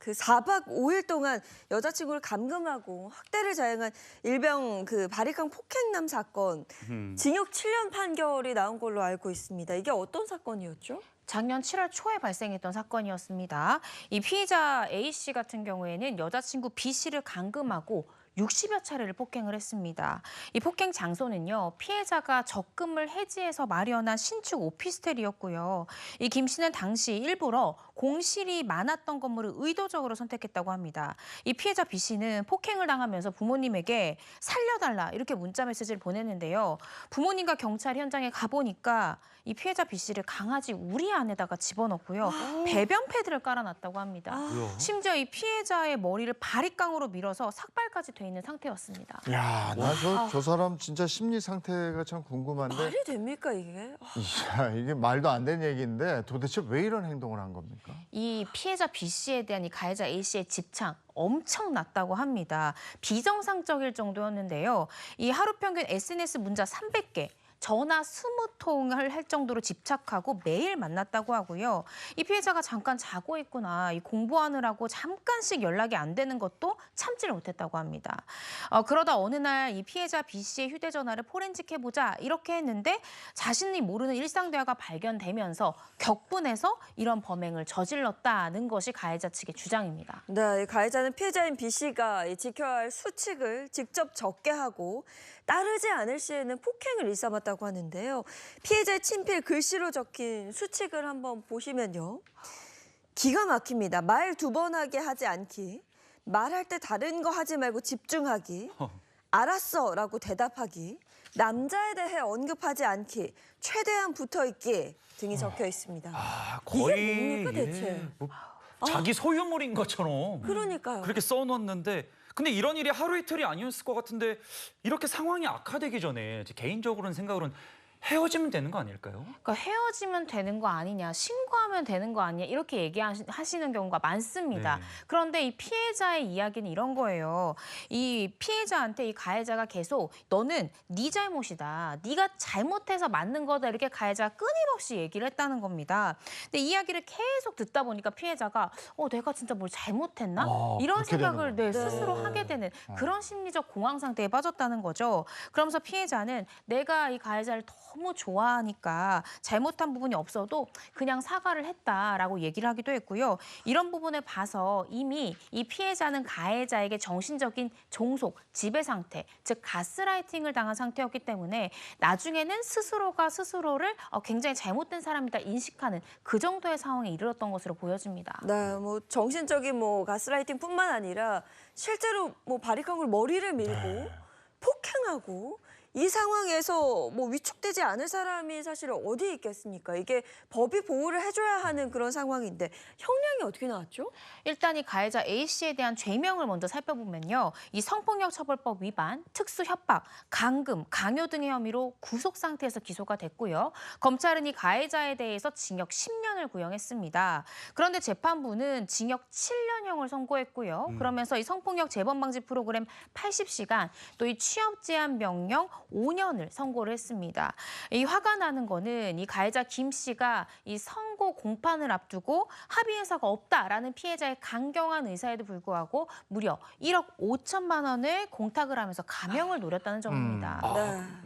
그 4박 5일 동안 여자친구를 감금하고 학대를 자행한 일명 그 바리깡 폭행남 사건, 징역 7년 판결이 나온 걸로 알고 있습니다. 이게 어떤 사건이었죠? 작년 7월 초에 발생했던 사건이었습니다. 이 피해자 A씨 같은 경우에는 여자친구 B씨를 감금하고 60여 차례를 폭행을 했습니다. 이 폭행 장소는요, 피해자가 적금을 해지해서 마련한 신축 오피스텔이었고요. 이 김 씨는 당시 일부러 공실이 많았던 건물을 의도적으로 선택했다고 합니다. 이 피해자 B 씨는 폭행을 당하면서 부모님에게 살려달라 이렇게 문자 메시지를 보냈는데요. 부모님과 경찰 현장에 가보니까 이 피해자 B 씨를 강아지 우리 안에다가 집어넣고요. 배변 패드를 깔아놨다고 합니다. 심지어 이 피해자의 머리를 바리깡으로 밀어서 삭발까지 돼 있는 상태였습니다. 야, 저 사람 진짜 심리 상태가 참 궁금한데. 말이 됩니까 이게? 야, 이게 말도 안 되는 얘기인데 도대체 왜 이런 행동을 한 겁니까? 이 피해자 B 씨에 대한 이 가해자 A 씨의 집착 엄청났다고 합니다. 비정상적일 정도였는데요. 이 하루 평균 SNS 문자 300개. 전화 20통을 할 정도로 집착하고 매일 만났다고 하고요. 이 피해자가 잠깐 자고 있거나 공부하느라고 잠깐씩 연락이 안 되는 것도 참지를 못했다고 합니다. 그러다 어느 날 이 피해자 B 씨의 휴대전화를 포렌식해보자 이렇게 했는데 자신이 모르는 일상 대화가 발견되면서 격분해서 이런 범행을 저질렀다는 것이 가해자 측의 주장입니다. 네, 이 가해자는 피해자인 B 씨가 지켜야 할 수칙을 직접 적게 하고 따르지 않을 시에는 폭행을 일삼았다고 하는데요. 피해자의 친필 글씨로 적힌 수칙을 한번 보시면요. 기가 막힙니다. 말 2번 하게 하지 않기, 말할 때 다른 거 하지 말고 집중하기, 알았어라고 대답하기, 남자에 대해 언급하지 않기, 최대한 붙어있기 등이 적혀 있습니다. 거의 이게 뭡니까 대체? 뭐 자기 소유물인 것처럼 그러니까요. 그렇게 써놓았는데 근데 이런 일이 하루 이틀이 아니었을 것 같은데 이렇게 상황이 악화되기 전에 제 개인적으로는 생각으로는 헤어지면 되는 거 아닐까요? 그러니까 헤어지면 되는 거 아니냐, 신고하면 되는 거 아니냐 이렇게 얘기하시는 경우가 많습니다. 네. 그런데 이 피해자의 이야기는 이런 거예요. 이 피해자한테 이 가해자가 계속 너는 네 잘못이다, 네가 잘못해서 맞는 거다 이렇게 가해자가 끊임없이 얘기를 했다는 겁니다. 근데 이 이야기를 계속 듣다 보니까 피해자가 내가 진짜 뭘 잘못했나? 이런 그렇게 되는 생각을 거예요. 스스로 하게 되는 그런 심리적 공황 상태에 빠졌다는 거죠. 그러면서 피해자는 내가 이 가해자를 너무 좋아하니까 잘못한 부분이 없어도 그냥 사과를 했다라고 얘기를 하기도 했고요. 이런 부분을 봐서 이미 이 피해자는 가해자에게 정신적인 종속, 지배 상태, 즉 가스라이팅을 당한 상태였기 때문에 나중에는 스스로가 스스로를 굉장히 잘못된 사람이다 인식하는 그 정도의 상황에 이르렀던 것으로 보여집니다. 네, 뭐 정신적인 가스라이팅뿐만 아니라 실제로 바리깡으로 머리를 밀고 폭행하고 이 상황에서 위축되지 않을 사람이 사실 어디 있겠습니까? 이게 법이 보호를 해줘야 하는 그런 상황인데 형량이 어떻게 나왔죠? 일단 이 가해자 A 씨에 대한 죄명을 먼저 살펴보면요. 이 성폭력처벌법 위반, 특수협박, 강금, 강요 등의 혐의로 구속 상태에서 기소가 됐고요. 검찰은 이 가해자에 대해서 징역 10년을 구형했습니다. 그런데 재판부는 징역 7년형을 선고했고요. 그러면서 이 성폭력 재범 방지 프로그램 80시간, 또 이 취업 제한 명령 5년을 선고를 했습니다. 이 화가 나는 거는 이 가해자 김 씨가 이 선고 공판을 앞두고 합의 의사가 없다라는 피해자의 강경한 의사에도 불구하고 무려 1억 5천만 원을 공탁을 하면서 감형을 노렸다는 점입니다.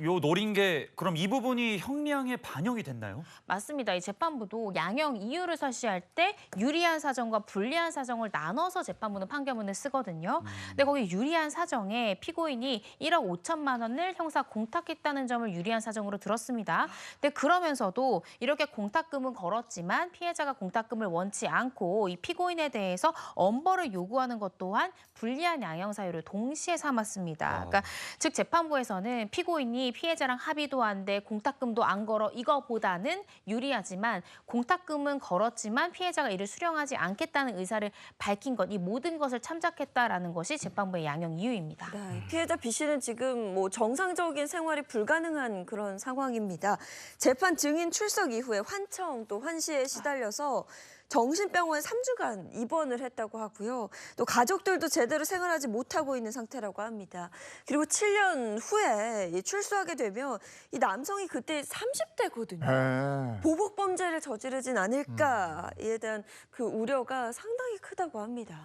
요 노린 게 그럼 이 부분이 형량에 반영이 됐나요? 맞습니다. 이 재판부도 양형 이유를 설시할 때 유리한 사정과 불리한 사정을 나눠서 재판부는 판결문을 쓰거든요. 근데 거기 유리한 사정에 피고인이 1억 5천만 원을 형사 공탁했다는 점을 유리한 사정으로 들었습니다. 근데 그러면서도 이렇게 공탁금은 걸었지만 피해자가 공탁금을 원치 않고 이 피고인에 대해서 엄벌을 요구하는 것 또한 불리한 양형 사유를 동시에 삼았습니다. 그러니까 즉 재판부에서는 피고인이 피해자랑 합의도 안 돼 공탁금도 안 걸어 이거보다는 유리하지만 공탁금은 걸었지만 피해자가 이를 수령하지 않겠다는 의사를 밝힌 것, 이 모든 것을 참작했다라는 것이 재판부의 양형 이유입니다. 네, 피해자 B 씨는 지금 정상적인 생활이 불가능한 그런 상황입니다. 재판 증인 출석 이후에 환청 또 환시에 시달려서 정신병원에 3주간 입원을 했다고 하고요. 또 가족들도 제대로 생활하지 못하고 있는 상태라고 합니다. 그리고 7년 후에 출소하게 되면 이 남성이 그때 30대거든요. 네. 보복 범죄를 저지르진 않을까에 대한 그 우려가 상당히 크다고 합니다.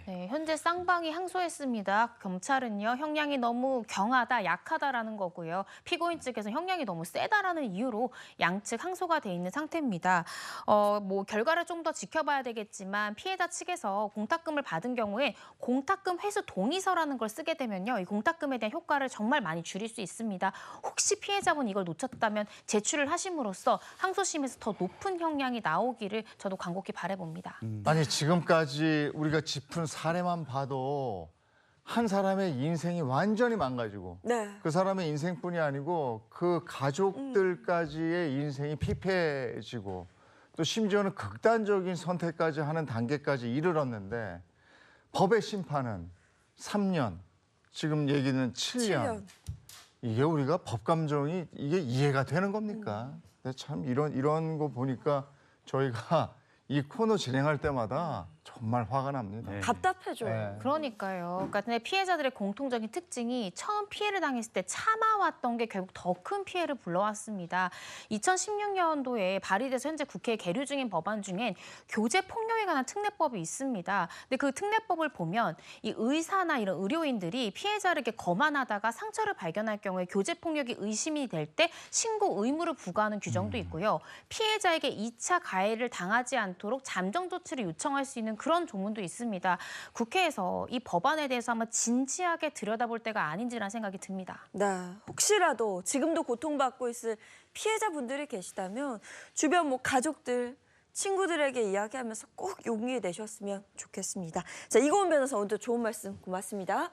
네, 현재 쌍방이 항소했습니다. 경찰은요, 형량이 너무 경하다, 약하다라는 거고요. 피고인 측에서 형량이 너무 세다라는 이유로 양측 항소가 돼 있는 상태입니다. 뭐 결과를 좀 더 지켜봐야 되겠지만 피해자 측에서 공탁금을 받은 경우에 공탁금 회수 동의서라는 걸 쓰게 되면요, 이 공탁금에 대한 효과를 정말 많이 줄일 수 있습니다. 혹시 피해자분 이걸 놓쳤다면 제출을 하심으로써 항소심에서 더 높은 형량이 나오기를 저도 간곡히 바라봅니다. 아니 지금까지 우리가 짚은 사례만 봐도 한 사람의 인생이 완전히 망가지고 네. 그 사람의 인생뿐이 아니고 그 가족들까지의 인생이 피폐해지고 또 심지어는 극단적인 선택까지 하는 단계까지 이르렀는데 법의 심판은 3년, 지금 얘기는 7년. 이게 우리가 법 감정이 이게 이해가 되는 겁니까? 근데 참 이런 거 보니까 저희가 이 코너 진행할 때마다 정말 화가 납니다. 네. 답답해져요. 네. 그러니까요. 그러니까 근데 피해자들의 공통적인 특징이 처음 피해를 당했을 때 참아왔던 게 결국 더 큰 피해를 불러왔습니다. 2016년도에 발의돼서 현재 국회에 계류 중인 법안 중엔 교제 폭력에 관한 특례법이 있습니다. 근데 그 특례법을 보면 이 의사나 이런 의료인들이 피해자에게 거만하다가 상처를 발견할 경우에 교제 폭력이 의심이 될 때 신고 의무를 부과하는 규정도 있고요. 피해자에게 2차 가해를 당하지 않도록 잠정 조치를 요청할 수 있는 그런 조문도 있습니다. 국회에서 이 법안에 대해서 한번 진지하게 들여다볼 때가 아닌지라는 생각이 듭니다. 네, 혹시라도 지금도 고통받고 있을 피해자분들이 계시다면 주변 뭐 가족들, 친구들에게 이야기하면서 꼭 용기 내셨으면 좋겠습니다. 자, 이고은 변호사 오늘도 좋은 말씀 고맙습니다.